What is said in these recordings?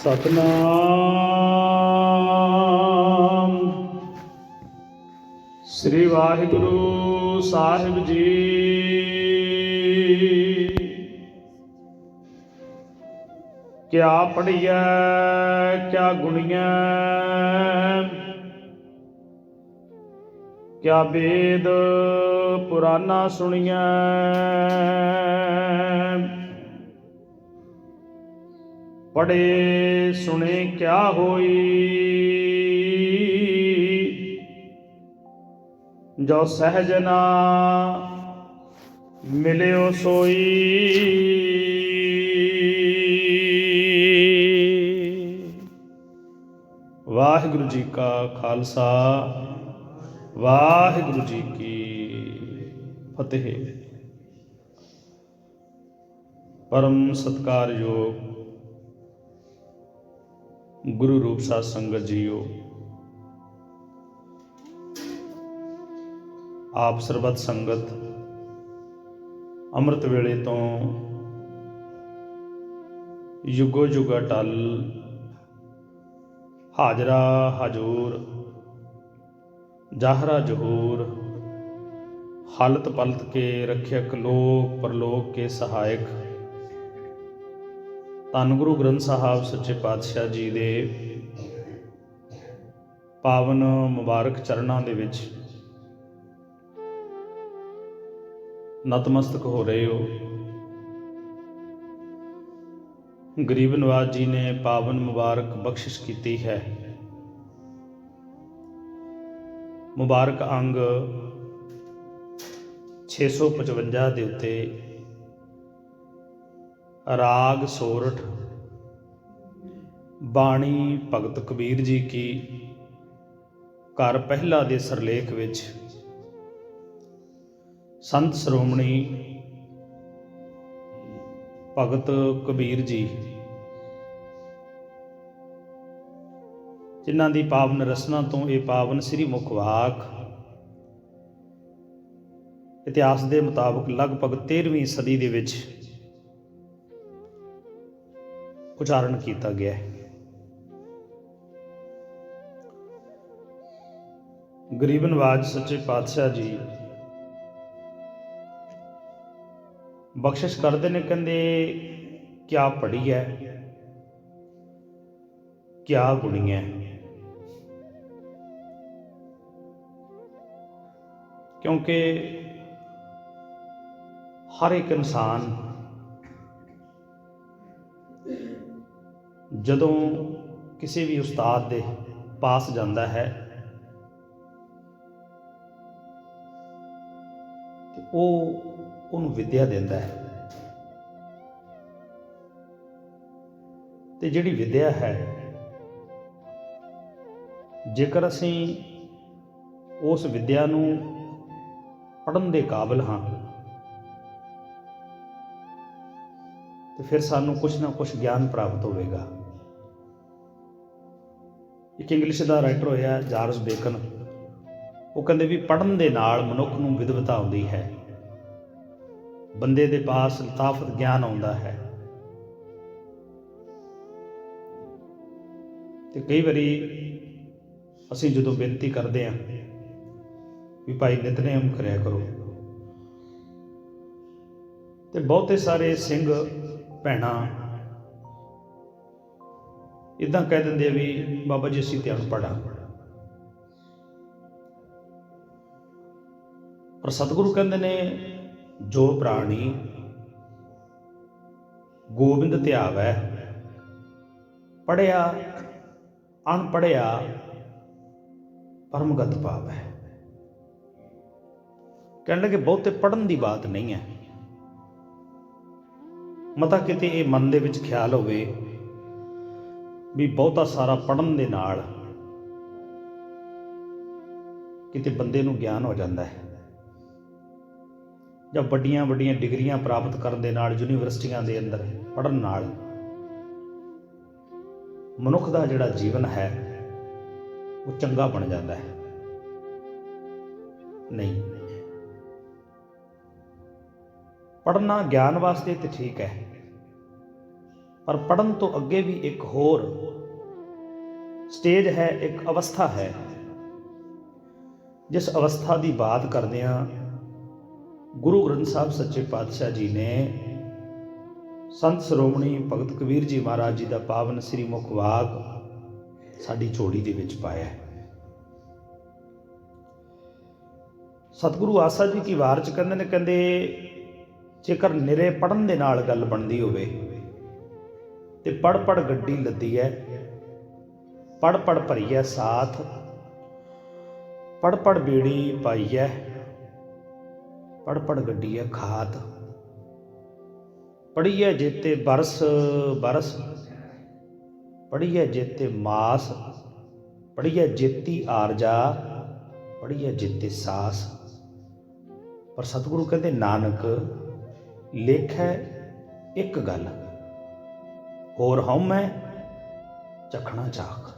सतनाम श्री वाहिगुरु साहिब जी। क्या पढ़िया क्या गुणिया, क्या वेद पुराना सुनिया। पढ़े सुने क्या होई, जो सहज ना मिलियो सोई। वाहिगुरु जी का खालसा, वाहिगुरु जी की फतेह। परम सत्कारयोग गुरु रूप साध संगत जीओ, आप ਸਰਬਤ ਸੰਗਤ ਅੰਮ੍ਰਿਤ ਵੇਲੇ ਤੋਂ ਯੁਗੋ ਯੁਗਾ ਟਲ ਹਾਜ਼ਰਾ ਹਜੂਰ ਜਾਹਰਾ ਜਹੂਰ ਹਾਲਤ ਪਲਤ ਕੇ ਰੱਖਿਅਕ ਲੋਕ ਪਰਲੋਕ ਕੇ ਸਹਾਇਕ ਧੰਨ ਗੁਰੂ ਗ੍ਰੰਥ ਸਾਹਿਬ ਸੱਚੇ ਪਾਤਸ਼ਾਹ ਜੀ ਦੇ ਪਾਵਨ ਮੁਬਾਰਕ ਚਰਨਾਂ ਦੇ ਵਿੱਚ ਨਤਮਸਤਕ ਹੋ ਰਹੇ ਹੋ। ਗਰੀਬ ਨਵਾਜ਼ ਜੀ ਨੇ ਪਾਵਨ ਮੁਬਾਰਕ ਬਖਸ਼ਿਸ਼ ਕੀਤੀ ਹੈ। ਮੁਬਾਰਕ ਅੰਗ 655 ਦੇ ਉੱਤੇ ਰਾਗ ਸੋਰਠ ਬਾਣੀ ਭਗਤ ਕਬੀਰ ਜੀ ਕੀ ਘਰ ਪਹਿਲਾ ਦੇ ਸਰਲੇਖ ਵਿੱਚ ਸੰਤ ਸ਼੍ਰੋਮਣੀ ਭਗਤ ਕਬੀਰ ਜੀ ਜਿਨ੍ਹਾਂ ਦੀ ਪਾਵਨ ਰਸਨਾ ਤੋਂ ਇਹ ਪਾਵਨ ਸ੍ਰੀ ਮੁਖ ਵਾਕ ਇਤਿਹਾਸ ਦੇ ਮੁਤਾਬਕ ਲਗਭਗ 13ਵੀਂ ਸਦੀ ਦੇ ਵਿੱਚ ਉਚਾਰਨ ਕੀਤਾ ਗਿਆ ਹੈ। ਗਰੀਬ ਨਵਾਜ਼ ਸੱਚੇ ਪਾਤਸ਼ਾਹ ਜੀ ਬਖਸ਼ਿਸ਼ ਕਰਦੇ ਨੇ, ਕਹਿੰਦੇ ਕਿਆ ਪੜ੍ਹੀ ਹੈ ਕਿਆ ਗੁਣੀ ਹੈ। ਕਿਉਂਕਿ ਹਰ ਇੱਕ ਇਨਸਾਨ ਜਦੋਂ ਕਿਸੇ ਵੀ ਉਸਤਾਦ ਦੇ ਪਾਸ ਜਾਂਦਾ ਹੈ ਤੇ ਉਹ ਉਹਨੂੰ ਵਿਦਿਆ ਦਿੰਦਾ ਹੈ, ਤੇ ਜਿਹੜੀ ਵਿਦਿਆ ਹੈ ਜੇਕਰ ਅਸੀਂ ਉਸ ਵਿਦਿਆ ਨੂੰ ਪੜ੍ਹਨ ਦੇ ਕਾਬਿਲ ਹਾਂ ਤੇ ਫਿਰ ਸਾਨੂੰ ਕੁਛ ਨਾ ਕੁਛ ਗਿਆਨ ਪ੍ਰਾਪਤ ਹੋਵੇਗਾ। ਇੱਕ ਇੰਗਲਿਸ਼ ਦਾ ਰਾਈਟਰ ਹੋਇਆ ਚਾਰਲਸ ਬੇਕਨ, ਉਹ ਕਹਿੰਦੇ ਵੀ ਪੜ੍ਹਨ ਦੇ ਨਾਲ ਮਨੁੱਖ ਨੂੰ ਵਿਦਵਤਾ ਆਉਂਦੀ ਹੈ, ਬੰਦੇ ਦੇ ਪਾਸ ਲਤਾਫਤ ਗਿਆਨ ਆਉਂਦਾ ਹੈ। ਤੇ ਕਈ ਵਾਰੀ ਅਸੀਂ ਜਦੋਂ ਬੇਨਤੀ ਕਰਦੇ ਹਾਂ ਵੀ ਭਾਈ ਨਿਤਨੇਮ ਕਰਿਆ ਕਰੋ, ਤੇ ਬਹੁਤੇ ਸਾਰੇ ਸਿੰਘ ਭੈਣਾਂ ਇੱਦਾਂ ਕਹਿ ਦਿੰਦੇ ਆ ਵੀ ਬਾਬਾ ਜੀ ਅਸੀਂ ਤੇ ਅਨਪੜ੍ਹ ਹਾਂ। ਪਰ ਸਤਿਗੁਰੂ ਕਹਿੰਦੇ ਨੇ ਜੋ ਪ੍ਰਾਣੀ ਗੋਬਿੰਦ ਧਿਆਵੈ, ਪੜ੍ਹਿਆ ਅਨਪੜ੍ਹਿਆ ਪਰਮਗਤ ਪਾਵੈ। ਕਹਿਣ ਲੱਗੇ ਬਹੁਤੇ ਪੜ੍ਹਨ ਦੀ ਬਾਤ ਨਹੀਂ ਹੈ, ਮਤਾ ਕਿਤੇ ਇਹ ਮਨ ਦੇ ਵਿੱਚ ਖਿਆਲ ਹੋਵੇ ਵੀ ਬਹੁਤਾ ਸਾਰਾ ਪੜ੍ਹਨ ਦੇ ਨਾਲ ਕਿਤੇ ਬੰਦੇ ਨੂੰ ਗਿਆਨ ਹੋ ਜਾਂਦਾ ਹੈ, ਜਾਂ ਵੱਡੀਆਂ ਵੱਡੀਆਂ ਡਿਗਰੀਆਂ ਪ੍ਰਾਪਤ ਕਰਨ ਦੇ ਨਾਲ ਯੂਨੀਵਰਸਿਟੀਆਂ ਦੇ ਅੰਦਰ ਪੜ੍ਹਨ ਨਾਲ ਮਨੁੱਖ ਦਾ ਜਿਹੜਾ ਜੀਵਨ ਹੈ ਉਹ ਚੰਗਾ ਬਣ ਜਾਂਦਾ ਹੈ। ਨਹੀਂ, ਪੜ੍ਹਨਾ ਗਿਆਨ ਵਾਸਤੇ ਤੇ ਠੀਕ ਹੈ, ਪਰ ਪੜ੍ਹਨ ਤੋਂ ਅੱਗੇ ਵੀ ਇੱਕ ਹੋਰ ਸਟੇਜ ਹੈ, ਇੱਕ ਅਵਸਥਾ ਹੈ, ਜਿਸ ਅਵਸਥਾ ਦੀ ਬਾਤ ਕਰਦਿਆਂ ਗੁਰੂ ਗ੍ਰੰਥ ਸਾਹਿਬ ਸੱਚੇ ਪਾਤਸ਼ਾਹ ਜੀ ਨੇ ਸੰਤ ਸ਼੍ਰੋਮਣੀ ਭਗਤ ਕਬੀਰ ਜੀ ਮਹਾਰਾਜ ਜੀ ਦਾ ਪਾਵਨ ਸ੍ਰੀ ਮੁਖ ਵਾਕ ਸਾਡੀ ਝੋਲੀ ਦੇ ਵਿੱਚ ਪਾਇਆ ਹੈ। ਸਤਿਗੁਰੂ ਆਸਾ ਜੀ ਕੀ ਵਾਰ 'ਚ ਕਹਿੰਦੇ ਜੇਕਰ ਨਿਰੇ ਪੜ੍ਹਨ ਦੇ ਨਾਲ ਗੱਲ ਬਣਦੀ ਹੋਵੇ ਤੇ ਪੜ੍ਹ ਪੜ੍ਹ ਗੱਡੀ ਲੱਦੀ ਹੈ, ਪੜ੍ਹ ਪੜ੍ਹ ਭਰੀ ਹੈ ਸਾਥ, ਪੜ੍ਹ ਪੜ੍ਹ ਬੀੜੀ ਪਾਈ ਹੈ, ਪੜ੍ਹ ਪੜ੍ਹ ਗੱਡੀ ਹੈ ਖਾਤ, ਪੜ੍ਹੀ ਹੈ ਜੇਤੇ ਬਰਸ ਬਰਸ, ਪੜ੍ਹੀ ਹੈ ਜੇਤੇ ਮਾਸ, ਪੜ੍ਹੀ ਹੈ ਜੇਤੀ ਆਰਜਾ, ਪੜ੍ਹੀ ਹੈ ਜੇਤੇ ਸਾਸ। ਪਰ ਸਤਿਗੁਰੂ ਕਹਿੰਦੇ ਨਾਨਕ ਲੇਖੈ ਇੱਕ ਗੱਲ, ਹੋਰ ਹਉਮੈ ਚਖਣਾ ਚਾਖ।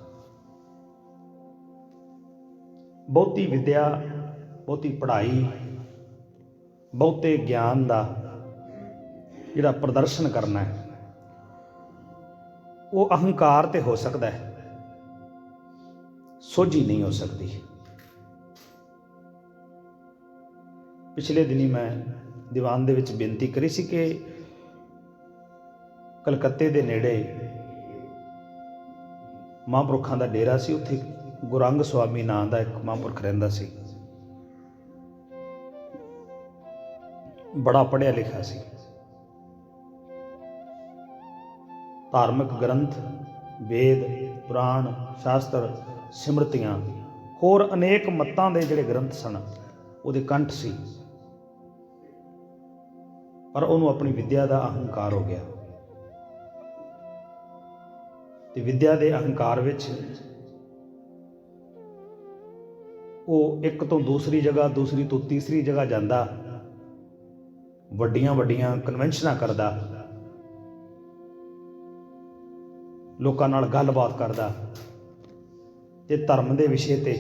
ਬਹੁਤੀ ਵਿਦਿਆ, ਬਹੁਤੀ ਪੜ੍ਹਾਈ, ਬਹੁਤੇ ਗਿਆਨ ਦਾ ਜਿਹੜਾ ਪ੍ਰਦਰਸ਼ਨ ਕਰਨਾ ਹੈ ਉਹ ਅਹੰਕਾਰ ਤੇ ਹੋ ਸਕਦਾ ਹੈ, ਸੋਝੀ ਨਹੀਂ ਹੋ ਸਕਦੀ। ਪਿਛਲੇ ਦਿਨੀ ਮੈਂ ਦੀਵਾਨ ਦੇ ਵਿੱਚ ਬੇਨਤੀ ਕਰੀ ਸੀ ਕਿ ਕਲਕੱਤੇ ਦੇ ਨੇੜੇ ਮਹਾਂਪੁਰਖਾਂ ਦਾ ਡੇਰਾ ਸੀ, ਉੱਥੇ ਗੁਰੰਗ ਸੁਆਮੀ ਨਾਂ ਦਾ ਇੱਕ ਮਹਾਂਪੁਰਖ ਰਹਿੰਦਾ ਸੀ, ਬੜਾ ਪੜ੍ਹਿਆ ਲਿਖਿਆ ਸੀ। ਧਾਰਮਿਕ ਗ੍ਰੰਥ, ਵੇਦ, ਪੁਰਾਣ, ਸ਼ਾਸਤਰ, ਸਿਮਰਤੀਆਂ, ਹੋਰ ਅਨੇਕ ਮੱਤਾਂ ਦੇ ਜਿਹੜੇ ਗ੍ਰੰਥ ਸਨ ਉਹਦੇ ਕੰਠ ਸੀ, ਪਰ ਉਹਨੂੰ ਆਪਣੀ ਵਿਦਿਆ ਦਾ ਅਹੰਕਾਰ ਹੋ ਗਿਆ ਤੇ ਵਿਦਿਆ ਦੇ ਅਹੰਕਾਰ ਵਿੱਚ ਉਹ ਇੱਕ ਤੋਂ ਦੂਸਰੀ ਜਗ੍ਹਾ, ਦੂਸਰੀ ਤੋਂ ਤੀਸਰੀ ਜਗ੍ਹਾ ਜਾਂਦਾ, ਵੱਡੀਆਂ ਵੱਡੀਆਂ ਕਨਵੈਨਸ਼ਨਾਂ ਕਰਦਾ, ਲੋਕਾਂ ਨਾਲ ਗੱਲਬਾਤ ਕਰਦਾ ਤੇ ਧਰਮ ਦੇ ਵਿਸ਼ੇ ਤੇ,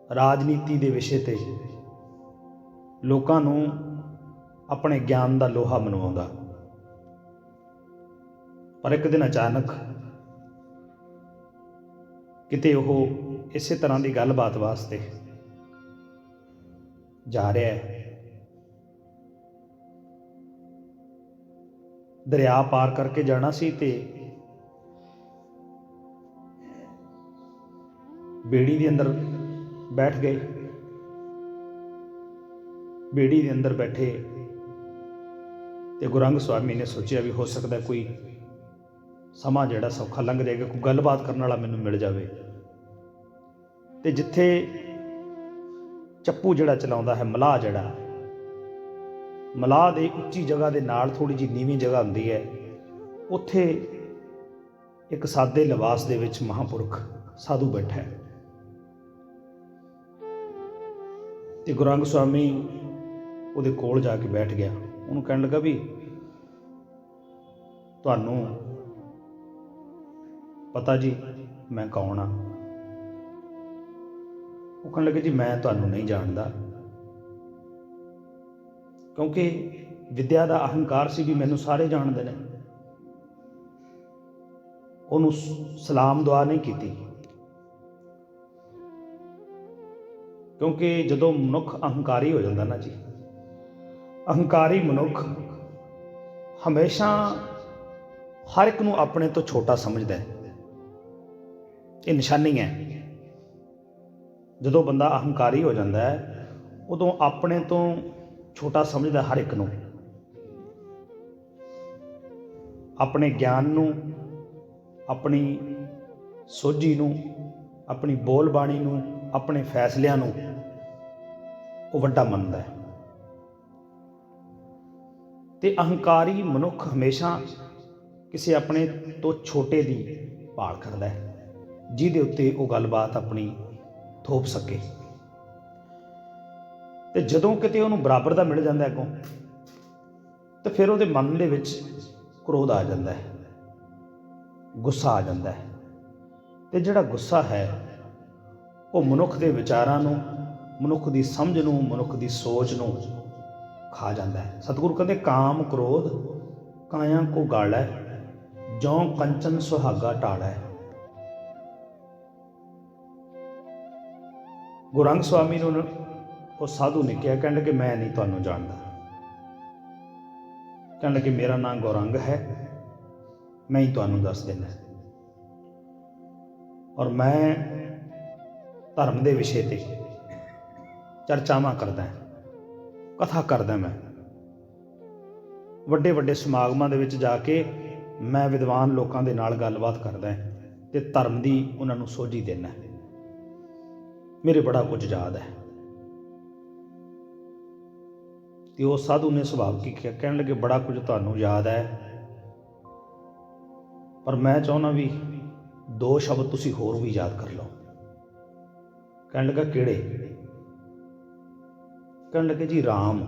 ਰਾਜਨੀਤੀ ਦੇ ਵਿਸ਼ੇ ਤੇ ਲੋਕਾਂ ਨੂੰ ਆਪਣੇ ਗਿਆਨ ਦਾ ਲੋਹਾ ਮਨਵਾਉਂਦਾ। ਪਰ ਇੱਕ ਦਿਨ ਅਚਾਨਕ ਕਿਤੇ ਉਹ ਇਸੇ ਤਰ੍ਹਾਂ ਦੀ ਗੱਲਬਾਤ ਵਾਸਤੇ ਜਾ ਰਿਹਾ ਹੈ, ਦਰਿਆ ਪਾਰ ਕਰਕੇ ਜਾਣਾ ਸੀ ਤੇ ਬੇੜੀ ਦੇ ਅੰਦਰ ਬੈਠ ਗਏ। ਬੇੜੀ ਦੇ ਅੰਦਰ ਬੈਠੇ ਤੇ ਗੁਰੰਗ ਸੁਆਮੀ ਨੇ ਸੋਚਿਆ ਵੀ ਹੋ ਸਕਦਾ ਕੋਈ ਸਮਾਂ ਜਿਹੜਾ ਸੌਖਾ ਲੰਘ ਜਾਏਗਾ, ਕੋਈ ਗੱਲਬਾਤ ਕਰਨ ਵਾਲਾ ਮੈਨੂੰ ਮਿਲ ਜਾਵੇ। ਤੇ ਜਿੱਥੇ ਚੱਪੂ ਜਿਹੜਾ ਚਲਾਉਂਦਾ ਹੈ, ਮਲਾਹ ਜਿਹੜਾ, ਮਲਾਹ ਦੇ ਉੱਚੀ ਜਗ੍ਹਾ ਦੇ ਨਾਲ ਥੋੜ੍ਹੀ ਜਿਹੀ ਨੀਵੀਂ ਜਗ੍ਹਾ ਹੁੰਦੀ ਹੈ, ਉੱਥੇ ਇੱਕ ਸਾਦੇ ਲਿਬਾਸ ਦੇ ਵਿੱਚ ਮਹਾਂਪੁਰਖ ਸਾਧੂ ਬੈਠਾ ਹੈ ਤੇ ਗੁਰੰਗ ਸੁਆਮੀ ਉਹਦੇ ਕੋਲ ਜਾ ਕੇ ਬੈਠ ਗਿਆ। ਉਹਨੂੰ ਕਹਿਣ ਲੱਗਾ ਵੀ ਤੁਹਾਨੂੰ ਪਤਾ ਜੀ ਮੈਂ ਕੌਣ ਹਾਂ? ਉਹ ਕਹਿਣ ਲੱਗੇ ਜੀ ਮੈਂ ਤੁਹਾਨੂੰ ਨਹੀਂ ਜਾਣਦਾ, ਕਿਉਂਕਿ ਵਿਦਿਆ ਦਾ ਅਹੰਕਾਰ ਸੀ ਵੀ ਮੈਨੂੰ ਸਾਰੇ ਜਾਣਦੇ ਨੇ। ਉਹਨੂੰ ਸਲਾਮ ਦੁਆ ਨਹੀਂ ਕੀਤੀ, ਕਿਉਂਕਿ ਜਦੋਂ ਮਨੁੱਖ ਅਹੰਕਾਰੀ ਹੋ ਜਾਂਦਾ ਨਾ ਜੀ, ਅਹੰਕਾਰੀ ਮਨੁੱਖ ਹਮੇਸ਼ਾ ਹਰ ਇੱਕ ਨੂੰ ਆਪਣੇ ਤੋਂ ਛੋਟਾ ਸਮਝਦਾ ਹੈ। ਇਹ ਨਿਸ਼ਾਨੀ ਹੈ। ਜਦੋਂ ਬੰਦਾ ਅਹੰਕਾਰੀ ਹੋ ਜਾਂਦਾ ਹੈ ਉਦੋਂ ਆਪਣੇ ਤੋਂ ਛੋਟਾ ਸਮਝਦਾ ਹਰ ਇੱਕ ਨੂੰ, ਆਪਣੇ ਗਿਆਨ ਨੂੰ, ਆਪਣੀ ਸੋਝੀ ਨੂੰ, ਆਪਣੀ ਬੋਲ ਬਾਣੀ ਨੂੰ, ਆਪਣੇ ਫੈਸਲਿਆਂ ਨੂੰ ਉਹ ਵੱਡਾ ਮੰਨਦਾ ਹੈ। ਤੇ ਅਹੰਕਾਰੀ ਮਨੁੱਖ ਹਮੇਸ਼ਾ ਕਿਸੇ ਆਪਣੇ ਤੋਂ ਛੋਟੇ ਦੀ ਭਾਲ ਕਰਦਾ ਹੈ, ਜਿਹਦੇ ਉੱਤੇ ਉਹ ਗੱਲਬਾਤ ਆਪਣੀ ਥੋਪ ਸਕੇ। ਤੇ ਜਦੋਂ ਕਿਤੇ ਉਹਨੂੰ ਬਰਾਬਰ ਦਾ ਮਿਲ ਜਾਂਦਾ ਅੱਗੋਂ, ਤੇ ਫਿਰ ਉਹਦੇ ਮਨ ਦੇ ਵਿੱਚ ਕ੍ਰੋਧ ਆ ਜਾਂਦਾ ਹੈ, ਗੁੱਸਾ ਆ ਜਾਂਦਾ ਹੈ। ਤੇ ਜਿਹੜਾ ਗੁੱਸਾ ਹੈ ਉਹ ਮਨੁੱਖ ਦੇ ਵਿਚਾਰਾਂ ਨੂੰ, ਮਨੁੱਖ ਦੀ ਸਮਝ ਨੂੰ, ਮਨੁੱਖ ਦੀ ਸੋਚ ਨੂੰ ਖਾ ਜਾਂਦਾ ਹੈ। ਸਤਿਗੁਰੂ ਕਹਿੰਦੇ ਕਾਮ ਕ੍ਰੋਧ ਕਾਇਆ ਕੋ ਗਾਲੈ, ਜੌਂ ਕੰਚਨ ਸੁਹਾਗਾ ਢਾਲੈ। ਗੁਰੰਗ ਸਵਾਮੀ ਨੂੰ ਉਹ ਸਾਧੂ ਨੇ ਕਿਹਾ, ਕਹਿਣ ਲੱਗੇ ਮੈਂ ਨਹੀਂ ਤੁਹਾਨੂੰ ਜਾਣਦਾ। ਕਹਿਣ ਲੱਗੇ ਮੇਰਾ ਨਾਮ ਗੌਰੰਗ ਹੈ, ਮੈਂ ਹੀ ਤੁਹਾਨੂੰ ਦੱਸ ਦੇਣਾ, ਔਰ ਮੈਂ ਧਰਮ ਦੇ ਵਿਸ਼ੇ ਤੇ ਚਰਚਾਵਾਂ ਕਰਦਾ, ਕਥਾ ਕਰਦਾ। ਮੈਂ ਵੱਡੇ ਵੱਡੇ ਸਮਾਗਮਾਂ ਦੇ ਵਿੱਚ ਜਾ ਕੇ ਮੈਂ ਵਿਦਵਾਨ ਲੋਕਾਂ ਦੇ ਨਾਲ ਗੱਲਬਾਤ ਕਰਦਾ ਤੇ ਧਰਮ ਦੀ ਉਹਨਾਂ ਨੂੰ ਸੋਝੀ ਦੇਣਾ। ਮੇਰੇ ਬੜਾ ਕੁਝ ਯਾਦ ਹੈ। ਤੇ ਉਹ ਸਾਧੂ ਨੇ ਸੁਭਾਵ ਕੀ ਕਿਹਾ, ਕਹਿਣ ਲੱਗੇ ਬੜਾ ਕੁਝ ਤੁਹਾਨੂੰ ਯਾਦ ਹੈ, ਪਰ ਮੈਂ ਚਾਹੁੰਦਾ ਵੀ 2 ਸ਼ਬਦ ਤੁਸੀਂ ਹੋਰ ਵੀ ਯਾਦ ਕਰ ਲਓ। ਕਹਿਣ ਲੱਗਾ ਕਿਹੜੇ? ਕਹਿਣ ਲੱਗੇ ਜੀ ਰਾਮ,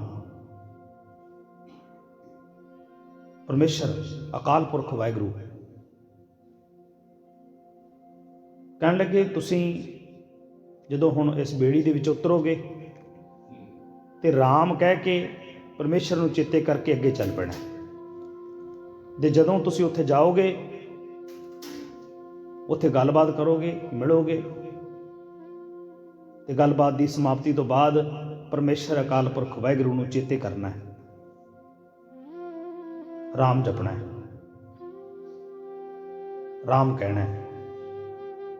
ਪਰਮੇਸ਼ਰ, ਅਕਾਲ ਪੁਰਖ ਵਾਹਿਗੁਰੂ। ਕਹਿਣ ਲੱਗੇ ਤੁਸੀਂ ਜਦੋਂ ਹੁਣ ਇਸ ਬੇੜੀ ਦੇ ਵਿੱਚ ਉਤਰੋਗੇ ਤੇ ਰਾਮ ਕਹਿ ਕੇ ਪਰਮੇਸ਼ਰ ਨੂੰ ਚੇਤੇ ਕਰਕੇ ਅੱਗੇ ਚੱਲ ਪੈਣਾ, ਤੇ ਜਦੋਂ ਤੁਸੀਂ ਉੱਥੇ ਜਾਓਗੇ ਉੱਥੇ ਗੱਲਬਾਤ ਕਰੋਗੇ, ਮਿਲੋਗੇ, ਤੇ ਗੱਲਬਾਤ ਦੀ ਸਮਾਪਤੀ ਤੋਂ ਬਾਅਦ ਪਰਮੇਸ਼ਰ ਅਕਾਲ ਪੁਰਖ ਵਾਹਿਗੁਰੂ ਨੂੰ ਚੇਤੇ ਕਰਨਾ ਹੈ, ਰਾਮ ਜਪਣਾ ਹੈ, ਰਾਮ ਕਹਿਣਾ ਹੈ।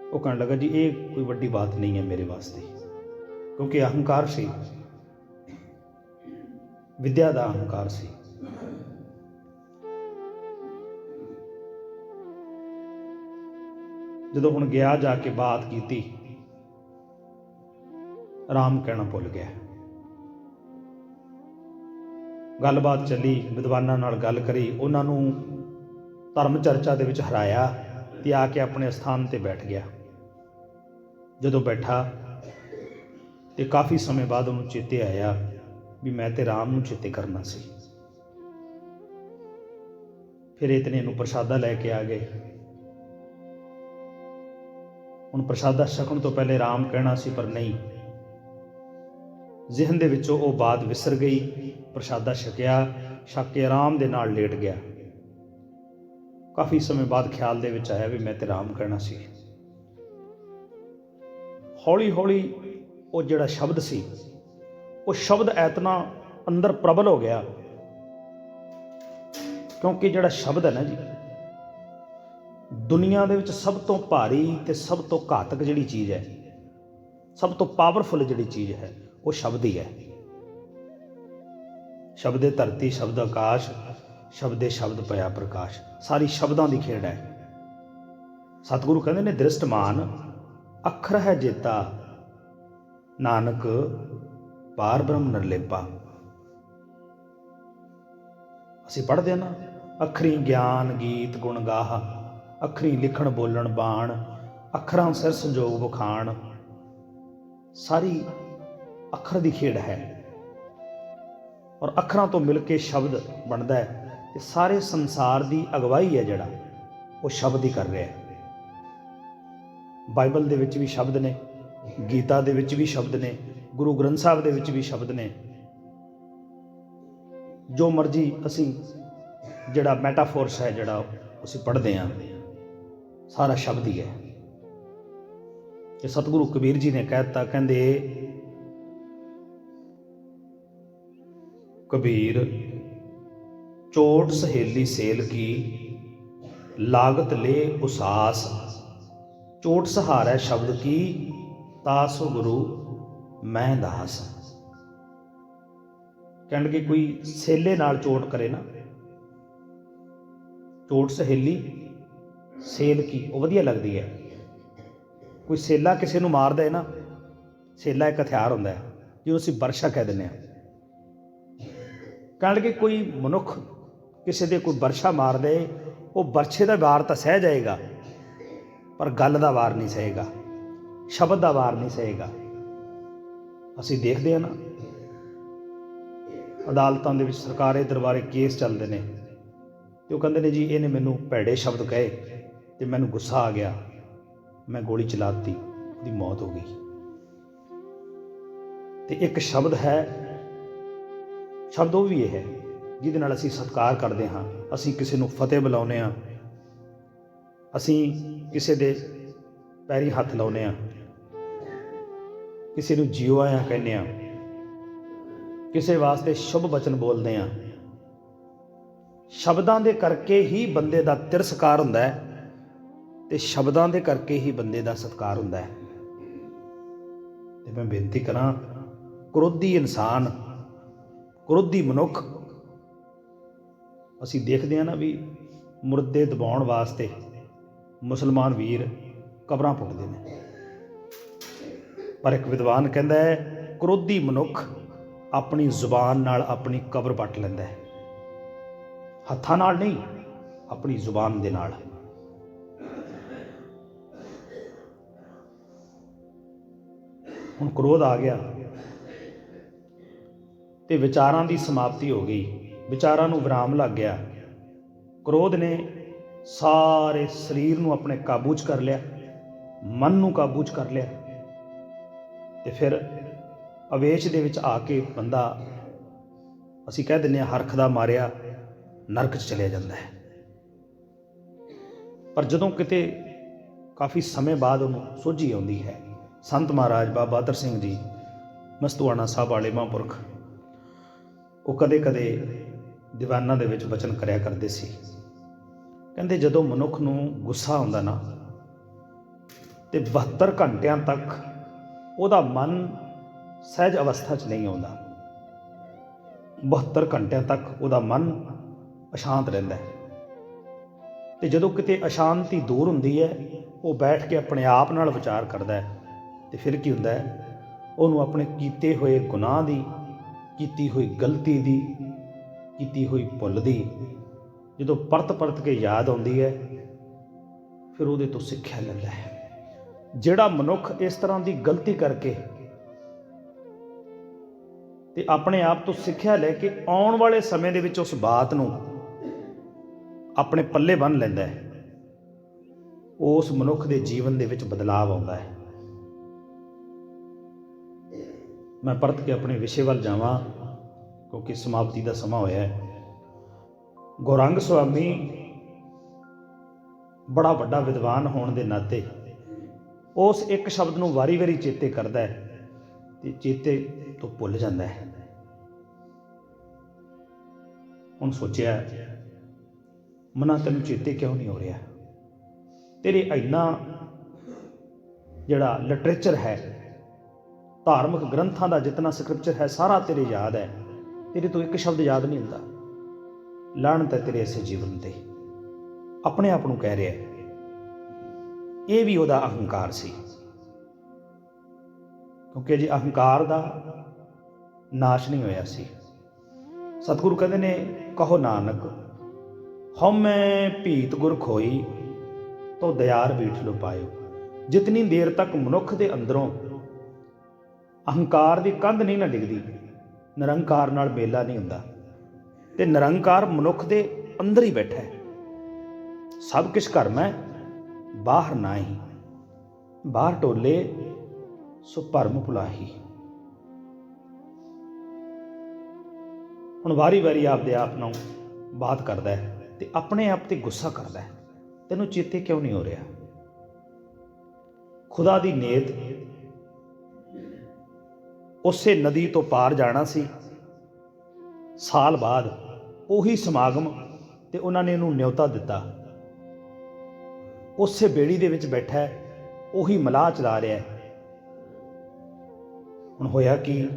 ਉਹ ਕਹਿਣ ਲੱਗਾ ਜੀ ਇਹ ਕੋਈ ਵੱਡੀ ਬਾਤ ਨਹੀਂ ਹੈ ਮੇਰੇ ਵਾਸਤੇ, ਕਿਉਂਕਿ ਅਹੰਕਾਰ ਸੀ, ਵਿਦਿਆ ਦਾ ਅਹੰਕਾਰ ਸੀ। ਜਦੋਂ ਹੁਣ ਗਿਆ, ਜਾ ਕੇ ਬਾਤ ਕੀਤੀ, ਰਾਮ ਕਹਿਣਾ ਭੁੱਲ ਗਿਆ। ਗੱਲਬਾਤ ਚੱਲੀ, ਵਿਦਵਾਨਾਂ ਨਾਲ ਗੱਲ ਕਰੀ, ਉਹਨਾਂ ਨੂੰ ਧਰਮ ਚਰਚਾ ਦੇ ਵਿੱਚ ਹਰਾਇਆ ਤੇ ਆ ਕੇ ਆਪਣੇ ਸਥਾਨ ਤੇ ਬੈਠ ਗਿਆ। ਜਦੋਂ ਬੈਠਾ ਤੇ ਕਾਫੀ ਸਮੇਂ ਬਾਅਦ ਉਹਨੂੰ ਚੇਤੇ ਆਇਆ ਵੀ ਮੈਂ ਤੇ ਰਾਮ ਨੂੰ ਚੇਤੇ ਕਰਨਾ ਸੀ। ਫਿਰ ਇਤਨੇ ਨੂੰ ਪ੍ਰਸ਼ਾਦਾ ਲੈ ਕੇ ਆ ਗਏ। ਹੁਣ ਪ੍ਰਸ਼ਾਦਾ ਛਕਣ ਤੋਂ ਪਹਿਲੇ ਰਾਮ ਕਹਿਣਾ ਸੀ, ਪਰ ਨਹੀਂ, ਜ਼ਿਹਨ ਦੇ ਵਿੱਚੋਂ ਉਹ ਬਾਤ ਵਿਸਰ ਗਈ। ਪ੍ਰਸ਼ਾਦਾ ਛਕਿਆ, ਛਕ ਕੇ ਆਰਾਮ ਦੇ ਨਾਲ ਲੇਟ ਗਿਆ। ਕਾਫੀ ਸਮੇਂ ਬਾਅਦ ਖਿਆਲ ਦੇ ਵਿੱਚ ਆਇਆ ਵੀ ਮੈਂ ਤੇ ਰਾਮ ਕਹਿਣਾ ਸੀ। ਹੌਲੀ ਹੌਲੀ ਉਹ ਜਿਹੜਾ ਸ਼ਬਦ ਸੀ, ਉਹ ਸ਼ਬਦ ਐਤਨਾ ਅੰਦਰ ਪ੍ਰਬਲ ਹੋ ਗਿਆ, ਕਿਉਂਕਿ ਜਿਹੜਾ ਸ਼ਬਦ ਹੈ ਨਾ ਜੀ, ਦੁਨੀਆ ਦੇ ਵਿੱਚ ਸਭ ਤੋਂ ਭਾਰੀ ਤੇ ਸਭ ਤੋਂ ਘਾਤਕ ਜਿਹੜੀ ਚੀਜ਼ ਹੈ, ਸਭ ਤੋਂ ਪਾਵਰਫੁਲ ਜਿਹੜੀ ਚੀਜ਼ ਹੈ, ਉਹ ਸ਼ਬਦ ਹੀ ਹੈ। ਸ਼ਬਦੇ ਧਰਤੀ, ਸ਼ਬਦ ਆਕਾਸ਼, ਸ਼ਬਦੇ ਸ਼ਬਦ ਪਿਆ ਪ੍ਰਕਾਸ਼। ਸਾਰੀ ਸ਼ਬਦਾਂ ਦੀ ਖੇਡ ਹੈ। ਸਤਿਗੁਰੂ ਕਹਿੰਦੇ ਨੇ ਦ੍ਰਿਸ਼ਟਮਾਨ ਅੱਖਰ ਹੈ ਜੇਤਾ, ਨਾਨਕ ਪਾਰ ਬ੍ਰਹਮ ਨਿਰਲੇਪਾ। ਅਸੀਂ ਪੜ੍ਹਦੇ ਹਾਂ ਨਾ, ਅੱਖਰੀ ਗਿਆਨ ਗੀਤ ਗੁਣ ਗਾਹ, ਅੱਖਰੀ ਲਿਖਣ ਬੋਲਣ ਬਾਣ, ਅੱਖਰਾਂ ਸਿਰ ਸੰਜੋਗ ਵਖਾਣ। ਸਾਰੀ ਅੱਖਰ ਦੀ ਖੇਡ ਹੈ, ਔਰ ਅੱਖਰਾਂ ਤੋਂ ਮਿਲ ਕੇ ਸ਼ਬਦ ਬਣਦਾ ਹੈ, ਤੇ ਸਾਰੇ ਸੰਸਾਰ ਦੀ ਅਗਵਾਈ ਹੈ ਜਿਹੜਾ, ਉਹ ਸ਼ਬਦ ਹੀ ਕਰ ਰਿਹਾ ਹੈ। ਬਾਈਬਲ ਦੇ ਵਿੱਚ ਵੀ ਸ਼ਬਦ ਨੇ, ਗੀਤਾ ਦੇ ਵਿੱਚ ਵੀ ਸ਼ਬਦ ਨੇ, ਗੁਰੂ ਗ੍ਰੰਥ ਸਾਹਿਬ ਦੇ ਵਿੱਚ ਵੀ ਸ਼ਬਦ ਨੇ। ਜੋ ਮਰਜ਼ੀ ਅਸੀਂ ਜਿਹੜਾ ਮੈਟਾਫੋਰਸ ਹੈ ਜਿਹੜਾ ਅਸੀਂ ਪੜ੍ਹਦੇ ਹਾਂ, ਸਾਰਾ ਸ਼ਬਦ ਹੀ ਹੈ। ਤੇ ਸਤਿਗੁਰੂ ਕਬੀਰ ਜੀ ਨੇ ਕਹਿ ਦਿੱਤਾ, ਕਹਿੰਦੇ ਕਬੀਰ ਚੋਟ ਸਹੇਲੀ ਸੇਲ ਕੀ, ਲਾਗਤ ਲੈ ਉਸਾਸ। ਚੋਟ ਸਹਾਰੈ ਸ਼ਬਦ ਕੀ, ਤਾਸੋ ਗੁਰੂ ਮੈਂ ਦਾਸ। ਕਹਿਣ ਕਿ ਕੋਈ ਸੇਲੇ ਨਾਲ ਚੋਟ ਕਰੇ ਨਾ, ਚੋਟ ਸਹੇਲੀ ਸੇਲ ਕੀ, ਉਹ ਵਧੀਆ ਲੱਗਦੀ ਹੈ। ਕੋਈ ਸੇਲਾ ਕਿਸੇ ਨੂੰ ਮਾਰਦਾ ਹੈ ਨਾ, ਸੇਲਾ ਇੱਕ ਹਥਿਆਰ ਹੁੰਦਾ ਹੈ ਜਿਹਨੂੰ ਅਸੀਂ ਬਰਸ਼ਾ ਕਹਿ ਦਿੰਦੇ ਹਾਂ। ਕਹਿਣ ਕਿ ਕੋਈ ਮਨੁੱਖ ਕਿਸੇ ਦੇ ਕੋਈ ਬਰਸ਼ਾ ਮਾਰ ਦੇ, ਉਹ ਬਰਛੇ ਦਾ ਵਾਰ ਤਾਂ ਸਹਿ ਜਾਏਗਾ, ਪਰ ਗੱਲ ਦਾ ਵਾਰ ਨਹੀਂ ਸਹੇਗਾ, ਸ਼ਬਦ ਦਾ ਵਾਰ ਨਹੀਂ ਸਹੇਗਾ। ਅਸੀਂ ਦੇਖਦੇ ਹਾਂ ਨਾ, ਅਦਾਲਤਾਂ ਦੇ ਵਿੱਚ ਸਰਕਾਰੀ ਦਰਬਾਰੇ ਕੇਸ ਚੱਲਦੇ ਨੇ, ਤੇ ਉਹ ਕਹਿੰਦੇ ਨੇ ਜੀ ਇਹਨੇ ਮੈਨੂੰ ਭੈੜੇ ਸ਼ਬਦ ਕਹੇ ਤੇ ਮੈਨੂੰ ਗੁੱਸਾ ਆ ਗਿਆ, ਮੈਂ ਗੋਲੀ ਚਲਾ ਦਿੱਤੀ, ਉਹਦੀ ਮੌਤ ਹੋ ਗਈ। ਤੇ ਇੱਕ ਸ਼ਬਦ ਹੈ, ਸ਼ਬਦ ਉਹ ਵੀ ਇਹ ਹੈ ਜਿਹਦੇ ਨਾਲ ਅਸੀਂ ਸਤਿਕਾਰ ਕਰਦੇ ਹਾਂ। ਅਸੀਂ ਕਿਸੇ ਨੂੰ ਫਤਿਹ ਬੁਲਾਉਂਦੇ ਹਾਂ, ਅਸੀਂ ਕਿਸੇ ਦੇ ਪੈਰੀਂ ਹੱਥ ਲਾਉਂਦੇ ਹਾਂ, ਕਿਸੇ ਨੂੰ ਜੀਓ ਆਇਆਂ ਕਹਿੰਦੇ ਹਾਂ, ਕਿਸੇ ਵਾਸਤੇ ਸ਼ੁਭ ਬਚਨ ਬੋਲਦੇ ਹਾਂ। ਸ਼ਬਦਾਂ ਦੇ ਕਰਕੇ ਹੀ ਬੰਦੇ ਦਾ ਤਿਰਸਕਾਰ ਹੁੰਦਾ ਹੈ ਤੇ ਸ਼ਬਦਾਂ ਦੇ ਕਰਕੇ ਹੀ ਬੰਦੇ ਦਾ ਸਤਿਕਾਰ ਹੁੰਦਾ ਹੈ। ਤੇ ਮੈਂ ਬੇਨਤੀ ਕਰਾਂ, ਕ੍ਰੋਧੀ ਇਨਸਾਨ, ਕ੍ਰੋਧੀ ਮਨੁੱਖ, ਅਸੀਂ ਦੇਖਦੇ ਹਾਂ ਨਾ ਵੀ ਮੁਰਦੇ ਦਬਾਉਣ ਵਾਸਤੇ ਮੁਸਲਮਾਨ ਵੀਰ ਕਬਰਾਂ ਪੁੱਟਦੇ ਨੇ, ਪਰ ਇੱਕ ਵਿਦਵਾਨ ਕਹਿੰਦਾ ਹੈ ਕ੍ਰੋਧੀ ਮਨੁੱਖ ਆਪਣੀ ਜ਼ੁਬਾਨ ਨਾਲ ਆਪਣੀ ਕਬਰ ਪੱਟ ਲੈਂਦਾ ਹੈ। ਹੱਥਾਂ ਨਾਲ ਨਹੀਂ, ਆਪਣੀ ਜ਼ੁਬਾਨ ਦੇ ਨਾਲ। ਹੁਣ ਕ੍ਰੋਧ ਆ ਗਿਆ ਤੇ ਵਿਚਾਰਾਂ ਦੀ ਸਮਾਪਤੀ ਹੋ ਗਈ, ਵਿਚਾਰਾਂ ਨੂੰ ਵਿਰਾਮ ਲੱਗ ਗਿਆ। ਕ੍ਰੋਧ ਨੇ ਸਾਰੇ ਸਰੀਰ ਨੂੰ ਆਪਣੇ ਕਾਬੂ 'ਚ ਕਰ ਲਿਆ, ਮਨ ਨੂੰ ਕਾਬੂ 'ਚ ਕਰ ਲਿਆ, ਤੇ ਫਿਰ ਅਵੇਸ਼ ਦੇ ਵਿੱਚ ਆ ਕੇ ਬੰਦਾ, ਅਸੀਂ ਕਹਿ ਦਿੰਦੇ ਹਾਂ ਹਰਖ ਦਾ ਮਾਰਿਆ ਨਰਕ 'ਚ ਚਲਿਆ ਜਾਂਦਾ ਹੈ। ਪਰ ਜਦੋਂ ਕਿਤੇ ਕਾਫੀ ਸਮੇਂ ਬਾਅਦ ਉਹਨੂੰ ਸੋਝੀ ਆਉਂਦੀ ਹੈ, ਸੰਤ ਮਹਾਰਾਜ ਬਾਬਾ ਬਹਾਦਰ ਸਿੰਘ ਜੀ ਮਸਤੂਆਣਾ ਸਾਹਿਬ ਵਾਲੇ ਮਹਾਂਪੁਰਖ, ਉਹ ਕਦੇ ਕਦੇ ਦੀਵਾਨਾਂ ਦੇ ਵਿੱਚ ਬਚਨ ਕਰਿਆ ਕਰਦੇ ਸੀ। ਕਹਿੰਦੇ ਜਦੋਂ ਮਨੁੱਖ ਨੂੰ ਗੁੱਸਾ ਆਉਂਦਾ ਨਾ, ਤੇ 72 ਘੰਟਿਆਂ ਤੱਕ ਉਹਦਾ ਮਨ ਸਹਿਜ ਅਵਸਥਾ 'ਚ ਨਹੀਂ ਆਉਂਦਾ। 72 ਘੰਟਿਆਂ ਤੱਕ ਉਹਦਾ ਮਨ ਅਸ਼ਾਂਤ ਰਹਿੰਦਾ ਹੈ। ਤੇ ਜਦੋਂ ਕਿਤੇ ਅਸ਼ਾਂਤੀ ਦੂਰ ਹੁੰਦੀ ਹੈ, ਉਹ ਬੈਠ ਕੇ ਆਪਣੇ ਆਪ ਨਾਲ ਵਿਚਾਰ ਕਰਦਾ ਹੈ, ਤੇ ਫਿਰ ਕੀ ਹੁੰਦਾ ਹੈ, ਉਹਨੂੰ ਆਪਣੇ ਕੀਤੇ ਹੋਏ ਗੁਨਾਹ ਦੀ, ਕੀਤੀ ਹੋਈ ਗਲਤੀ ਦੀ, ਕੀਤੀ ਹੋਈ ਭੁੱਲ ਦੀ ਜਦੋਂ ਪਰਤ ਕੇ ਯਾਦ ਆਉਂਦੀ ਹੈ, ਫਿਰ ਉਹਦੇ ਤੋਂ ਸਿੱਖਿਆ ਲੈਂਦਾ ਹੈ। ਜਿਹੜਾ ਮਨੁੱਖ ਇਸ ਤਰ੍ਹਾਂ ਦੀ ਗਲਤੀ ਕਰਕੇ ਤੇ ਆਪਣੇ ਆਪ ਤੋਂ ਸਿੱਖਿਆ ਲੈ ਕੇ ਆਉਣ ਵਾਲੇ ਸਮੇਂ ਦੇ ਵਿੱਚ ਉਸ ਬਾਤ ਨੂੰ ਆਪਣੇ ਪੱਲੇ ਬੰਨ੍ਹ ਲੈਂਦਾ ਹੈ, ਉਸ ਮਨੁੱਖ ਦੇ ਜੀਵਨ ਦੇ ਵਿੱਚ ਬਦਲਾਵ ਆਉਂਦਾ ਹੈ। ਮੈਂ ਪਰਤ ਕੇ ਆਪਣੇ ਵਿਸ਼ੇ ਵੱਲ ਜਾਵਾਂ, ਕਿਉਂਕਿ ਸਮਾਪਤੀ ਦਾ ਸਮਾਂ ਹੋਇਆ ਹੈ। ਗੌਰੰਗ ਸੁਆਮੀ ਬੜਾ ਵੱਡਾ ਵਿਦਵਾਨ ਹੋਣ ਦੇ ਨਾਤੇ ਉਸ ਇੱਕ ਸ਼ਬਦ ਨੂੰ ਵਾਰੀ ਚੇਤੇ ਕਰਦਾ ਹੈ ਤੇ ਚੇਤੇ ਤੋਂ ਭੁੱਲ ਜਾਂਦਾ ਹੈ। ਹੁਣ ਸੋਚਿਆ, ਮਨਾ ਤੈਨੂੰ ਚੇਤੇ ਕਿਉਂ ਨਹੀਂ ਹੋ ਰਿਹਾ? ਤੇਰੇ ਇੰਨਾ ਜਿਹੜਾ ਲਿਟਰੇਚਰ ਹੈ, ਧਾਰਮਿਕ ਗ੍ਰੰਥਾਂ ਦਾ ਜਿਤਨਾ ਸਕ੍ਰਿਪਚਰ ਹੈ, ਸਾਰਾ ਤੇਰੇ ਯਾਦ ਹੈ, ਤੇਰੇ ਤੋਂ ਇੱਕ ਸ਼ਬਦ ਯਾਦ ਨਹੀਂ ਹੁੰਦਾ। ਲਾਹਨਤ ਹੈ ਤੇਰੇ ਇਸੇ ਜੀਵਨ ਤੇ। ਆਪਣੇ ਆਪ ਨੂੰ ਕਹਿ ਰਿਹਾ। ਇਹ ਵੀ ਉਹਦਾ ਅਹੰਕਾਰ ਸੀ, ਕਿਉਂਕਿ ਅਜੇ ਅਹੰਕਾਰ ਦਾ ਨਾਸ਼ ਨਹੀਂ ਹੋਇਆ ਸੀ। ਸਤਿਗੁਰੂ ਕਹਿੰਦੇ ਨੇ, ਕਹੋ ਨਾਨਕ ਹਉਮੈ ਭੀਤ ਗੁਰ ਖੋਈ, ਤੋ ਦਿਆਰ ਬੀਠ ਲੋ ਪਾਇਓ। ਜਿਤਨੀ ਦੇਰ ਤੱਕ ਮਨੁੱਖ ਦੇ ਅੰਦਰੋਂ ਅਹੰਕਾਰ ਦੀ ਕੰਧ ਨਹੀਂ ਨਾ ਡਿੱਗਦੀ, ਨਿਰੰਕਾਰ ਨਾਲ ਮੇਲਾ ਨਹੀਂ ਹੁੰਦਾ। ਤੇ ਨਿਰੰਕਾਰ ਮਨੁੱਖ ਦੇ ਅੰਦਰ ਹੀ ਬੈਠਾ ਹੈ। ਸਭ ਕਿਛ ਘਰ ਮੈਂ ਬਾਹਰ ਨਾਹੀ, ਬਾਹਰ ਟੋਲੇ ਸੋ ਭਰਮ ਭੁਲਾਹੀ। ਹੁਣ ਵਾਰੀ ਆਪਦੇ ਆਪ ਨੂੰ ਬਾਤ ਕਰਦਾ ਹੈ ਤੇ ਆਪਣੇ ਆਪ ਤੇ ਗੁੱਸਾ ਕਰਦਾ ਹੈ, ਤੈਨੂੰ ਚੇਤੇ ਕਿਉਂ ਨਹੀਂ ਹੋ ਰਿਹਾ? ਖੁਦਾ ਦੀ ਨੇਤ ਉਸੇ ਨਦੀ ਤੋਂ ਪਾਰ ਜਾਣਾ ਸੀ। ਸਾਲ ਬਾਅਦ ਉਹੀ ਸਮਾਗਮ, ਤੇ ਉਹਨਾਂ ਨੇ ਇਹਨੂੰ ਨਿਉਤਾ ਦਿੱਤਾ। ਉਸੇ ਬੇੜੀ ਦੇ ਵਿੱਚ ਬੈਠਾ ਹੈ, ਉਹੀ ਮਲਾਹ ਚਲਾ ਰਿਹਾ ਹੈ। ਹੁਣ ਹੋਇਆ ਕਿ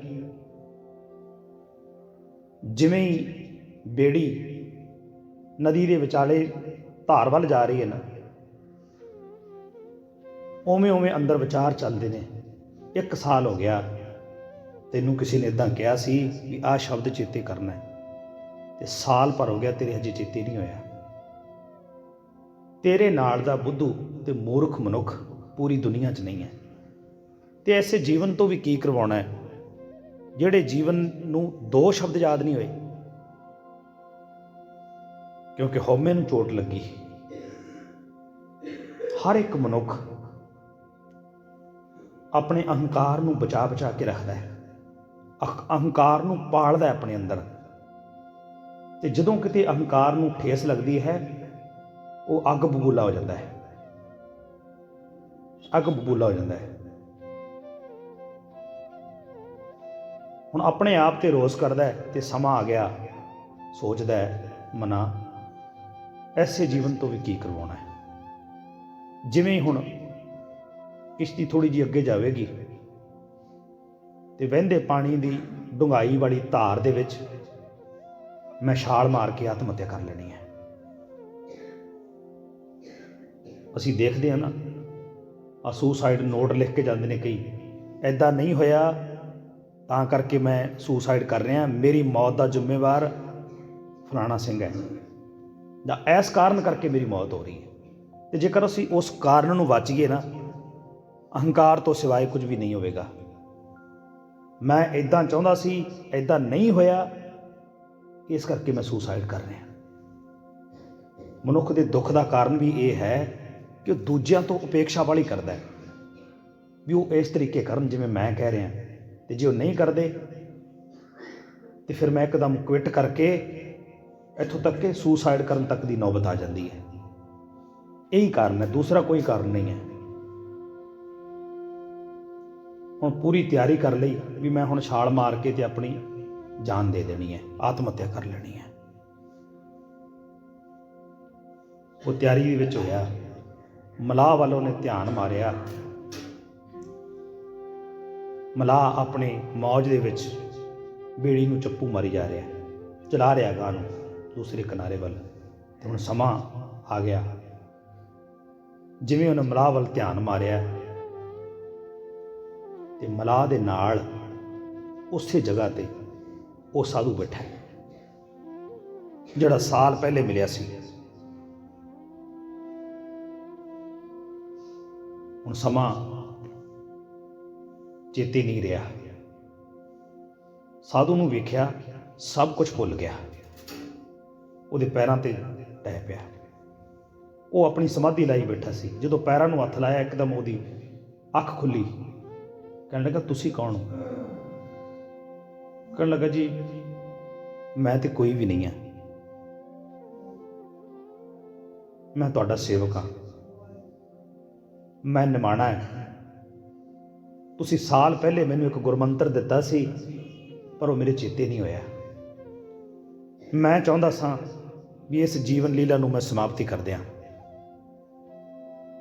ਜਿਵੇਂ ਹੀ ਬੇੜੀ ਨਦੀ ਦੇ ਵਿਚਾਲੇ ਧਾਰ ਵੱਲ ਜਾ ਰਹੀ ਹੈ ਨਾ, ਉਵੇਂ ਅੰਦਰ ਵਿਚਾਰ ਚੱਲਦੇ ਨੇ। 1 ਸਾਲ ਹੋ ਗਿਆ, ਤੈਨੂੰ ਕਿਸੇ ਨੇ ਇੱਦਾਂ ਕਿਹਾ ਸੀ ਵੀ ਆਹ ਸ਼ਬਦ ਚੇਤੇ ਕਰਨਾ ਹੈ, ਤੇ ਸਾਲ ਭਰ ਹੋ ਗਿਆ, ਤੇਰੇ ਹਜੇ ਚੇਤੇ ਨਹੀਂ ਹੋਇਆ। ਤੇਰੇ ਨਾਲ ਦਾ ਬੁੱਧੂ ਤੇ ਮੂਰਖ ਮਨੁੱਖ ਪੂਰੀ ਦੁਨੀਆ 'ਚ ਨਹੀਂ ਹੈ। ਤੇ ਐਸੇ ਜੀਵਨ ਤੋਂ ਵੀ ਕੀ ਕਰਵਾਉਣਾ ਹੈ, ਜਿਹੜੇ ਜੀਵਨ ਨੂੰ 2 ਸ਼ਬਦ ਯਾਦ ਨਹੀਂ ਹੋਏ, ਕਿਉਂਕਿ ਹਉਮੈ ਨੂੰ ਚੋਟ ਲੱਗੀ। ਹਰ ਇੱਕ ਮਨੁੱਖ ਆਪਣੇ ਅਹੰਕਾਰ ਨੂੰ ਬਚਾ ਕੇ ਰੱਖਦਾ ਹੈ, ਅਹੰਕਾਰ ਨੂੰ ਪਾਲਦਾ ਆਪਣੇ ਅੰਦਰ। ਤੇ ਜਦੋਂ ਕਿਤੇ ਅਹੰਕਾਰ ਨੂੰ ਠੇਸ ਲੱਗਦੀ ਹੈ, ਉਹ ਅੱਗ ਬਬੂਲਾ ਹੋ ਜਾਂਦਾ ਹੈ। ਅੱਗ ਬਬੂਲਾ ਹੋ ਜਾਂਦਾ ਹੈ। ਹੁਣ ਆਪਣੇ ਆਪ ਤੇ ਰੋਸ ਕਰਦਾ ਹੈ ਤੇ ਸਮਾਂ ਆ ਗਿਆ, ਸੋਚਦਾ ਹੈ ਮਨਾ ਐਸੇ ਜੀਵਨ ਤੋਂ ਵੀ ਕੀ ਕਰਵਾਉਣਾ ਹੈ। ਜਿਵੇਂ ਹੁਣ ਕਿਸ਼ਤੀ ਥੋੜ੍ਹੀ ਜਿਹੀ ਅੱਗੇ ਜਾਵੇਗੀ ਤੇ ਵਹਿੰਦੇ ਪਾਣੀ ਦੀ ਡੂੰਘਾਈ ਵਾਲੀ ਧਾਰ ਦੇ ਵਿੱਚ ਮੈਂ ਛਾਲ ਮਾਰ ਕੇ ਆਤਮ ਹੱਤਿਆ ਕਰ ਲੈਣੀ ਹੈ। ਅਸੀਂ ਦੇਖਦੇ ਹਾਂ ਨਾ, ਸੁਸਾਈਡ ਨੋਟ ਲਿਖ ਕੇ ਜਾਂਦੇ ਨੇ ਕਈ, ਐਦਾਂ ਨਹੀਂ ਹੋਇਆ ਤਾਂ ਕਰਕੇ ਮੈਂ ਸੁਸਾਈਡ ਕਰ ਰਿਹਾ, ਮੇਰੀ ਮੌਤ ਦਾ ਜ਼ਿੰਮੇਵਾਰ ਫਲਾਣਾ ਸਿੰਘ ਹੈ, ਜਾਂ ਇਸ ਕਾਰਨ ਕਰਕੇ ਮੇਰੀ ਮੌਤ ਹੋ ਰਹੀ ਹੈ। ਅਤੇ ਜੇਕਰ ਅਸੀਂ ਉਸ ਕਾਰਨ ਨੂੰ ਬਚੀਏ ਨਾ, ਅਹੰਕਾਰ ਤੋਂ ਸਿਵਾਏ ਕੁਝ ਵੀ ਨਹੀਂ ਹੋਵੇਗਾ। ਮੈਂ ਇੱਦਾਂ ਚਾਹੁੰਦਾ ਸੀ, ਇੱਦਾਂ ਨਹੀਂ ਹੋਇਆ, ਇਸ ਕਰਕੇ ਮੈਂ ਸੁਸਾਈਡ ਕਰ ਰਿਹਾ। ਮਨੁੱਖ ਦੇ ਦੁੱਖ ਦਾ ਕਾਰਨ ਵੀ ਇਹ ਹੈ ਕਿ ਉਹ ਦੂਜਿਆਂ ਤੋਂ ਉਪੇਕਸ਼ਾ ਵਾਲੀ ਕਰਦਾ ਹੈ, ਵੀ ਉਹ ਇਸ ਤਰੀਕੇ ਕਰਨ ਜਿਵੇਂ ਮੈਂ ਕਹਿ ਰਿਹਾ, ਅਤੇ ਜੇ ਉਹ ਨਹੀਂ ਕਰਦੇ ਤਾਂ ਫਿਰ ਮੈਂ ਇੱਕਦਮ ਕੁਇਟ ਕਰਕੇ ਇੱਥੋਂ ਤੱਕ ਕਿ ਸੁਸਾਈਡ ਕਰਨ ਤੱਕ ਦੀ ਨੌਬਤ ਆ ਜਾਂਦੀ ਹੈ। ਇਹੀ ਕਾਰਨ ਹੈ, ਦੂਸਰਾ ਕੋਈ ਕਾਰਨ ਨਹੀਂ ਹੈ। ਹੁਣ ਪੂਰੀ ਤਿਆਰੀ ਕਰ ਲਈ ਵੀ ਮੈਂ ਹੁਣ ਛਾਲ ਮਾਰ ਕੇ ਤੇ ਆਪਣੀ ਜਾਨ ਦੇ ਦੇਣੀ ਹੈ, ਆਤਮ ਹੱਤਿਆ ਕਰ ਲੈਣੀ ਹੈ। ਉਹ ਤਿਆਰੀ ਦੇ ਵਿੱਚ ਹੋਇਆ, ਮਲਾਹ ਵੱਲ ਉਹਨੇ ਧਿਆਨ ਮਾਰਿਆ। ਮਲਾਹ ਆਪਣੀ ਮੌਜ ਦੇ ਵਿੱਚ ਬੇੜੀ ਨੂੰ ਚੱਪੂ ਮਾਰੀ ਜਾ ਰਿਹਾ, ਚਲਾ ਰਿਹਾ ਗਾਂ ਨੂੰ ਦੂਸਰੇ ਕਿਨਾਰੇ ਵੱਲ। ਤੇ ਹੁਣ ਸਮਾਂ ਆ ਗਿਆ, ਜਿਵੇਂ ਉਹਨੇ ਮਲਾਹ ਵੱਲ ਧਿਆਨ ਮਾਰਿਆ ਤੇ ਮਲਾਹ ਦੇ ਨਾਲ ਉਸੇ ਜਗ੍ਹਾ ਤੇ ਉਹ ਸਾਧੂ ਬੈਠਾ ਜਿਹੜਾ ਸਾਲ ਪਹਿਲੇ ਮਿਲਿਆ ਸੀ। ਹੁਣ ਸਮਾਂ ਚੇਤੇ ਨਹੀਂ ਰਿਹਾ। ਸਾਧੂ ਨੂੰ ਵੇਖਿਆ, ਸਭ ਕੁਝ ਭੁੱਲ ਗਿਆ, ਉਹਦੇ ਪੈਰਾਂ ਤੇ ਟਹਿ ਪਿਆ। ਉਹ ਆਪਣੀ ਸਮਾਧੀ ਲਾਈ ਬੈਠਾ ਸੀ। ਜਦੋਂ ਪੈਰਾਂ ਨੂੰ ਹੱਥ ਲਾਇਆ, ਇੱਕਦਮ ਉਹਦੀ ਅੱਖ ਖੁੱਲੀ। ਕਹਿਣ ਲੱਗਾ, ਤੁਸੀਂ ਕੌਣ ਹੋ? ਕਹਿਣ ਲੱਗਾ, ਜੀ ਮੈਂ ਤੇ ਕੋਈ ਵੀ ਨਹੀਂ ਹਾਂ, ਮੈਂ ਤੁਹਾਡਾ ਸੇਵਕ ਹਾਂ, ਮੈਂ ਨਿਮਾਣਾ ਹੈ। ਤੁਸੀਂ ਸਾਲ ਪਹਿਲੇ ਮੈਨੂੰ ਇੱਕ ਗੁਰਮੰਤਰ ਦਿੱਤਾ ਸੀ, ਪਰ ਉਹ ਮੇਰੇ ਚੇਤੇ ਨਹੀਂ ਹੋਇਆ। ਮੈਂ ਚਾਹੁੰਦਾ ਸਾਂ ਵੀ ਇਸ ਜੀਵਨ ਲੀਲਾ ਨੂੰ ਮੈਂ ਸਮਾਪਤੀ ਕਰ ਦਿਆਂ,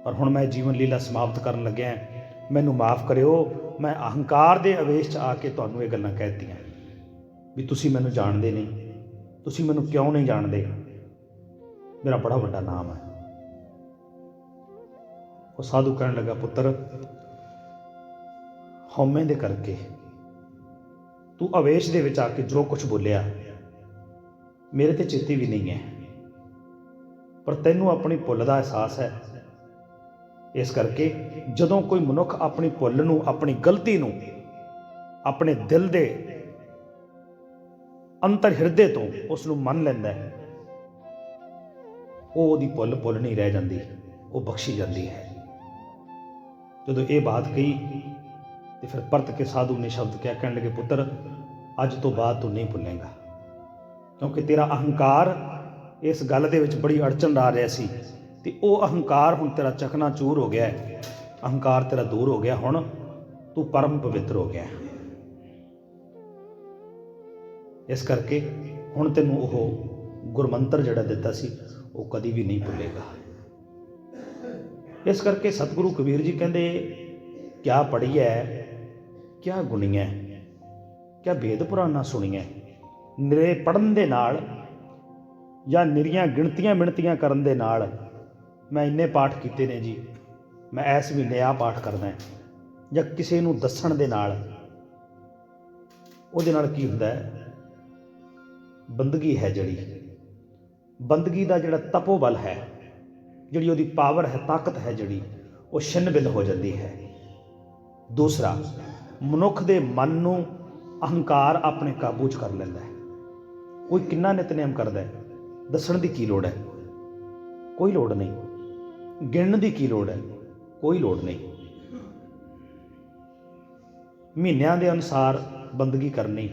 ਪਰ ਹੁਣ ਮੈਂ ਜੀਵਨ ਲੀਲਾ ਸਮਾਪਤ ਕਰਨ ਲੱਗਿਆ। ਮੈਨੂੰ ਮਾਫ਼ ਕਰਿਓ, ਮੈਂ ਅਹੰਕਾਰ ਦੇ ਆਵੇਸ਼ 'ਚ ਆ ਕੇ ਤੁਹਾਨੂੰ ਇਹ ਗੱਲਾਂ ਕਹਿ ਦਿੱਤੀਆਂ ਵੀ ਤੁਸੀਂ ਮੈਨੂੰ ਜਾਣਦੇ ਨਹੀਂ। ਤੁਸੀਂ ਮੈਨੂੰ ਕਿਉਂ ਨਹੀਂ ਜਾਣਦੇ? ਮੇਰਾ ਬੜਾ ਵੱਡਾ ਨਾਮ ਹੈ। ਉਹ ਸਾਧੂ ਕਹਿਣ ਲੱਗਾ, ਪੁੱਤਰ, ਹਉਮੈ ਦੇ ਕਰਕੇ ਤੂੰ ਆਵੇਸ਼ ਦੇ ਵਿੱਚ ਆ ਕੇ ਜੋ ਕੁਝ ਬੋਲਿਆ, ਮੇਰੇ ਤੇ ਚੇਤੇ ਵੀ ਨਹੀਂ ਹੈ, ਪਰ ਤੈਨੂੰ ਆਪਣੀ ਭੁੱਲ ਦਾ ਅਹਿਸਾਸ ਹੈ। ਇਸ ਕਰਕੇ ਜਦੋਂ ਕੋਈ ਮਨੁੱਖ ਆਪਣੀ ਭੁੱਲ ਨੂੰ, ਆਪਣੀ ਗਲਤੀ ਨੂੰ ਆਪਣੇ ਦਿਲ ਦੇ ਅੰਤਰ ਹਿਰਦੇ ਤੋਂ ਉਸ ਨੂੰ ਮੰਨ ਲੈਂਦਾ ਹੈ, ਉਹਦੀ ਭੁੱਲ ਨਹੀਂ ਰਹਿ ਜਾਂਦੀ, ਉਹ ਬਖਸ਼ੀ ਜਾਂਦੀ ਹੈ। ਜਦੋਂ ਇਹ ਬਾਤ ਕਹੀ ਤੇ ਫਿਰ ਪਰਤ ਕੇ ਸਾਧੂ ਨੇ ਸ਼ਬਦ ਕਿਹਾ। ਕਹਿਣ ਲੱਗੇ, ਪੁੱਤਰ, ਅੱਜ ਤੋਂ ਬਾਅਦ ਤੂੰ ਨਹੀਂ ਭੁੱਲੇਗਾ, ਕਿਉਂਕਿ ਤੇਰਾ ਅਹੰਕਾਰ ਇਸ ਗੱਲ ਦੇ ਵਿੱਚ ਬੜੀ ਅੜਚਨ ਲਾ ਰਿਹਾ ਸੀ, ਤੇ ਉਹ ਅਹੰਕਾਰ ਹੁਣ ਤੇਰਾ ਚਕਨਾਚੂਰ ਹੋ ਗਿਆ ਹੈ। ਅਹੰਕਾਰ ਤੇਰਾ ਦੂਰ ਹੋ ਗਿਆ, ਹੁਣ ਤੂੰ ਪਰਮ ਪਵਿੱਤਰ ਹੋ ਗਿਆ। ਇਸ ਕਰਕੇ ਹੁਣ ਤੈਨੂੰ ਉਹ ਗੁਰਮੰਤਰ ਜਿਹੜਾ ਦਿੱਤਾ ਸੀ, ਉਹ ਕਦੀ ਵੀ ਨਹੀਂ ਭੁੱਲੇਗਾ। ਇਸ ਕਰਕੇ ਸਤਿਗੁਰੂ ਕਬੀਰ ਜੀ ਕਹਿੰਦੇ, ਕਿਆ ਪੜ੍ਹੀਐ ਕਿਆ ਗੁਣੀਐ, ਕਿਆ ਵੇਦ ਪੁਰਾਣਾ ਸੁਣੀਐ। ਨਿਰੇ ਪੜ੍ਹਨ ਦੇ ਨਾਲ ਜਾਂ ਨਿਰੀਆਂ ਗਿਣਤੀਆਂ ਮਿਣਤੀਆਂ ਕਰਨ ਦੇ ਨਾਲ ਮੈਂ ਇੰਨੇ ਪਾਠ ਕੀਤੇ ਨੇ ਜੀ, ਮੈਂ ਇਸ ਮਹੀਨੇ ਆਹ ਪਾਠ ਕਰਨਾ ਹੈ, ਜਾਂ ਕਿਸੇ ਨੂੰ ਦੱਸਣ ਦੇ ਨਾਲ, ਉਹਦੇ ਨਾਲ ਕੀ ਹੁੰਦਾ ਹੈ? ਬੰਦਗੀ ਹੈ ਜਿਹੜੀ, ਬੰਦਗੀ ਦਾ ਜਿਹੜਾ ਤਪੋਬਲ ਹੈ, ਜਿਹੜੀ ਉਹਦੀ ਪਾਵਰ ਹੈ, ਤਾਕਤ ਹੈ ਜਿਹੜੀ, ਉਹ ਛਿੰਨ-ਬਿੰਨ ਹੋ ਜਾਂਦੀ ਹੈ। ਦੂਸਰਾ, ਮਨੁੱਖ ਦੇ ਮਨ ਨੂੰ ਅਹੰਕਾਰ ਆਪਣੇ ਕਾਬੂ 'ਚ ਕਰ ਲੈਂਦਾ ਹੈ। ਕੋਈ ਕਿੰਨਾ ਨਿਤਨੇਮ ਕਰਦਾ ਹੈ, ਦੱਸਣ ਦੀ ਕੀ ਲੋੜ ਹੈ? ਕੋਈ ਲੋੜ ਨਹੀਂ। ਗਿਣਨ ਦੀ ਕੀ ਲੋੜ ਹੈ? ਕੋਈ ਲੋੜ ਨਹੀਂ। ਮਹੀਨਿਆਂ ਦੇ ਅਨੁਸਾਰ ਬੰਦਗੀ ਕਰਨੀ,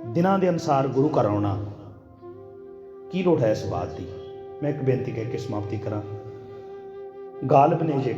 ਦਿਨਾਂ ਦੇ ਅਨੁਸਾਰ ਗੁਰੂ ਘਰ ਆਉਣਾ, ਕੀ ਲੋੜ ਹੈ ਇਸ ਬਾਤ ਦੀ? ਮੈਂ ਇੱਕ ਬੇਨਤੀ ਕਹਿ ਕੇ ਸਮਾਪਤੀ ਕਰਾਂ। ਗਾਲਬ ਨੇ ਜੇ